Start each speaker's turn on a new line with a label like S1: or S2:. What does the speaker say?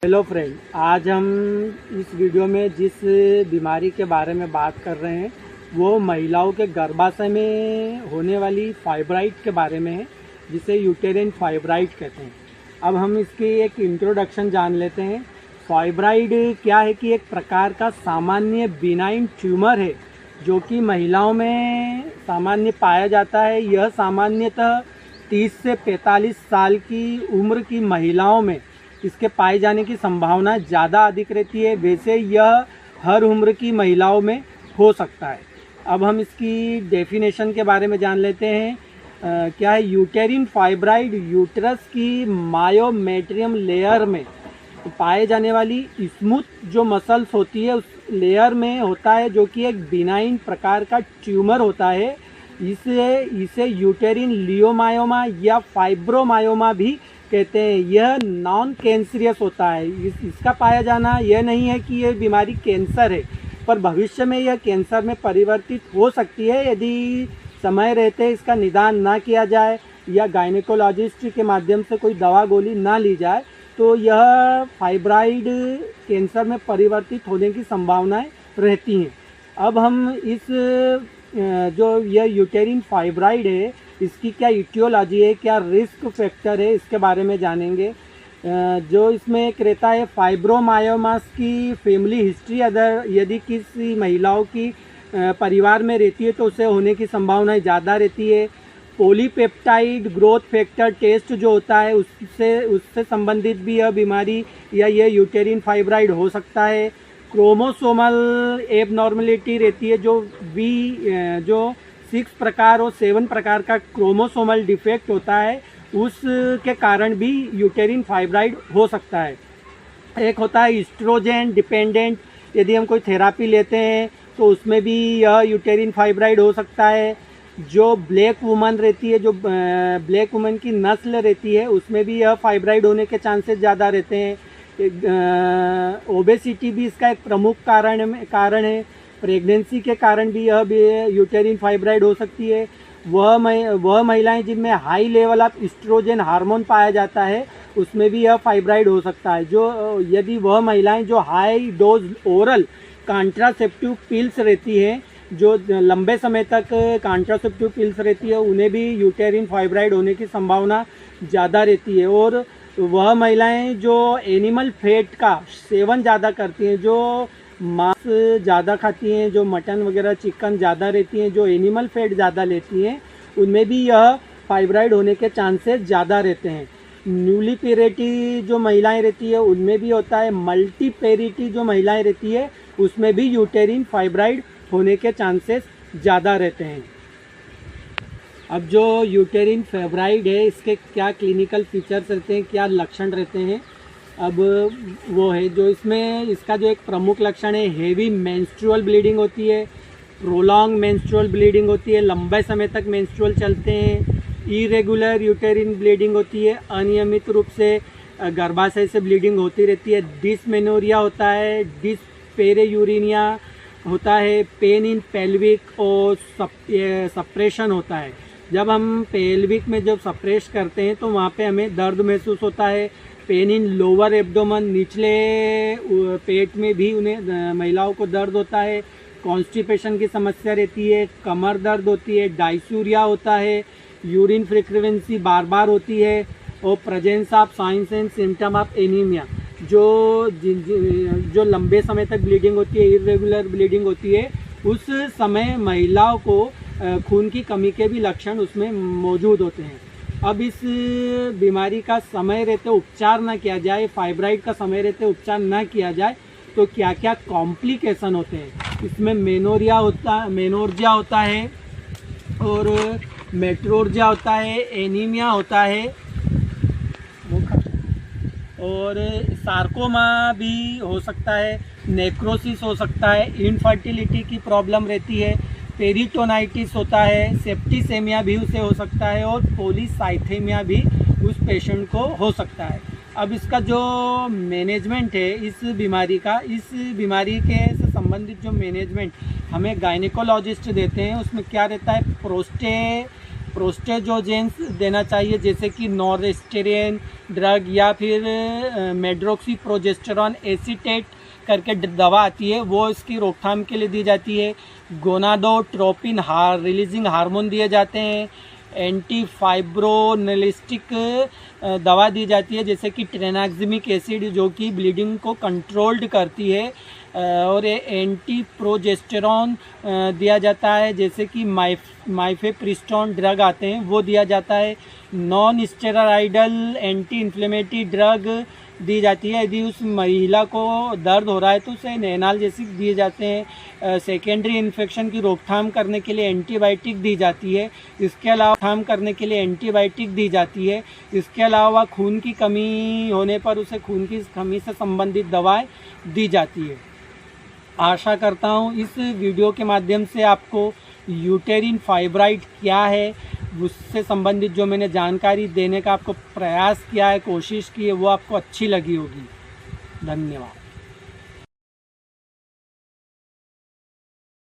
S1: Hello friend, आज हम इस वीडियो में जिस बीमारी के बारे में बात कर रहे हैं वो महिलाओं के गर्भाशय में होने वाली फाइब्राइड के बारे में है, जिसे यूटेरिन फाइब्राइड कहते हैं। अब हम इसकी एक इंट्रोडक्शन जान लेते हैं। फाइब्राइड क्या है कि एक प्रकार का सामान्य बिनाइन ट्यूमर है जो कि महिलाओं में सामान्य पाया जाता है। यह सामान्यतः 30 से 45 साल की उम्र की महिलाओं में इसके पाए जाने की संभावना ज़्यादा अधिक रहती है। वैसे यह हर उम्र की महिलाओं में हो सकता है। अब हम इसकी डेफिनेशन के बारे में जान लेते हैं। क्या है यूटेरिन फाइब्राइड? यूट्रस की मायोमेट्रियम लेयर में पाए जाने वाली स्मूथ जो मसल्स होती है उस लेयर में होता है, जो कि एक बिनाइन प्रकार का ट्यूमर होता है। इसे यूटेरिन लियोमायोमा या फाइब्रोमायोमा भी कहते हैं। यह नॉन कैंसरियस होता है। इसका पाया जाना यह नहीं है कि यह बीमारी कैंसर है, पर भविष्य में यह कैंसर में परिवर्तित हो सकती है यदि समय रहते इसका निदान ना किया जाए या गायनेकोलॉजिस्ट के माध्यम से कोई दवा गोली ना ली जाए, तो यह फाइब्राइड कैंसर में परिवर्तित होने की संभावनाएं रहती हैं। अब हम इस जो यह यूटेरिन फाइब्राइड है इसकी क्या इटियोलॉजी है, क्या रिस्क फैक्टर है, इसके बारे में जानेंगे। जो इसमें एक रहता है फाइब्रोमायोमास की फैमिली हिस्ट्री, अगर यदि किसी महिलाओं की परिवार में रहती है तो उसे होने की संभावना ज़्यादा रहती है। पॉलीपेप्टाइड ग्रोथ फैक्टर टेस्ट जो होता है उससे संबंधित भी यह बीमारी या यह यूटेरिन फाइब्राइड हो सकता है। क्रोमोसोमल एबनॉर्मलिटी रहती है, जो 6 प्रकार और 7 प्रकार का क्रोमोसोमल डिफेक्ट होता है, उसके कारण भी यूटेरिन फाइब्राइड हो सकता है। एक होता है एस्ट्रोजन डिपेंडेंट, यदि हम कोई थेरापी लेते हैं तो उसमें भी यह यूटेरिन फाइब्राइड हो सकता है। जो ब्लैक वुमन रहती है, जो ब्लैक वुमन की नस्ल रहती है, उसमें भी यह फाइब्राइड होने के चांसेस ज़्यादा रहते हैं। ओबेसिटी भी इसका एक प्रमुख कारण है। प्रेगनेंसी के कारण भी यह यूटेरिन फाइब्राइड हो सकती है। वह महिलाएं जिनमें high level of oestrogen hormone पाया जाता है उसमें भी यह फाइब्राइड हो सकता है। यदि वह महिलाएं जो high dose oral contraceptive pills रहती हैं, जो लंबे समय तक कॉन्ट्रासेप्टिव पिल्स रहती है, उन्हें भी यूटेरिन फाइब्राइड होने की संभावना ज़्यादा रहती है। और वह महिलाएं जो एनिमल फैट का सेवन ज़्यादा करती हैं, जो मांस ज़्यादा खाती हैं, जो मटन वगैरह चिकन ज़्यादा रहती हैं, जो एनिमल फैट ज़्यादा लेती हैं, उनमें भी यह फाइब्राइड होने के चांसेस ज़्यादा रहते हैं। न्यूली पेरिटी जो महिलाएं रहती है उनमें भी होता है। मल्टी पेरिटी जो महिलाएं रहती है उसमें भी यूटेरिन फाइब्राइड होने के चांसेस ज़्यादा रहते हैं। अब जो यूटेरिन फाइब्राइड है इसके क्या क्लिनिकल फीचर्स रहते हैं, क्या लक्षण रहते हैं, अब वो है जो इसका जो एक प्रमुख लक्षण है, हेवी मेंस्ट्रुअल ब्लीडिंग होती है, प्रोलॉन्ग मेंस्ट्रुअल ब्लीडिंग होती है, लंबे समय तक मेंस्ट्रुअल चलते हैं, इरेगुलर यूटेरिन ब्लीडिंग होती है, अनियमित रूप से गर्भाशय से ब्लीडिंग होती रहती है, डिसमेनोरिया होता है, डिस्पेरेयूरिनिया होता है, पेन इन पेल्विक और सप्रेशन होता है। जब हम पेल्विक में जब सप्रेश करते हैं तो वहाँ पे हमें दर्द महसूस होता है। पेन इन लोअर एब्डोमन, निचले पेट में भी उन्हें महिलाओं को दर्द होता है। कॉन्स्टिपेशन की समस्या रहती है, कमर दर्द होती है, डायसूरिया होता है, यूरिन फ्रीक्वेंसी बार बार होती है और presence of science and symptom of anaemia, जो लंबे समय तक ब्लीडिंग होती है, इरेगुलर ब्लीडिंग होती है, उस समय महिलाओं को खून की कमी के भी लक्षण उसमें मौजूद होते हैं। अब इस बीमारी का समय रहते उपचार ना किया जाए, फाइब्राइड का समय रहते उपचार ना किया जाए तो क्या क्या कॉम्प्लिकेशन होते हैं। इसमें मेनोर्जिया होता है और मेट्रोर्जिया होता है, एनीमिया होता है और सार्कोमा भी हो सकता है, नेक्रोसिस हो सकता है, इनफर्टिलिटी की प्रॉब्लम रहती है, पेरिटोनाइटिस होता है, सेप्टिसेमिया भी उसे हो सकता है और पॉलीसाइथेमिया भी उस पेशेंट को हो सकता है। अब इसका जो मैनेजमेंट है इस बीमारी के से संबंधित जो मैनेजमेंट हमें गायनेकोलॉजिस्ट देते हैं उसमें क्या रहता है, प्रोस्टेजोजेंस देना चाहिए, जैसे कि नॉरेस्टेरिन ड्रग या फिर मेड्रोक्सीप्रोजेस्टेरॉन एसीटेट करके दवा आती है, वो इसकी रोकथाम के लिए दी जाती है। गोनाडोट्रोपिन रिलीजिंग हार्मोन दिए जाते हैं। एंटी फाइब्रोनेलिस्टिक दवा दी जाती है, जैसे कि ट्रेनाक्सिमिक एसिड जो कि ब्लीडिंग को कंट्रोल्ड करती है। और एंटी प्रोजेस्टेरॉन दिया जाता है, जैसे कि माइफेप्रिस्टोन ड्रग आते हैं वो दिया जाता है। Non steroidal anti inflammatory drug दी जाती है। यदि उस महिला को दर्द हो रहा है तो उसे एनाल्जेसिक दिए जाते हैं। सेकेंडरी इन्फेक्शन की रोकथाम करने के लिए एंटीबायोटिक दी जाती है। इसके अलावा रोकथाम करने के लिए एंटीबायोटिक दी जाती है। इसके अलावा खून की कमी होने पर उसे खून की कमी से संबंधित दवाएं दी जाती है। आशा करता हूँ इस वीडियो के माध्यम से आपको यूटेरिन फाइब्राइड क्या है उससे संबंधित जो मैंने जानकारी देने का आपको प्रयास किया है, कोशिश की है, वो आपको अच्छी लगी होगी। धन्यवाद।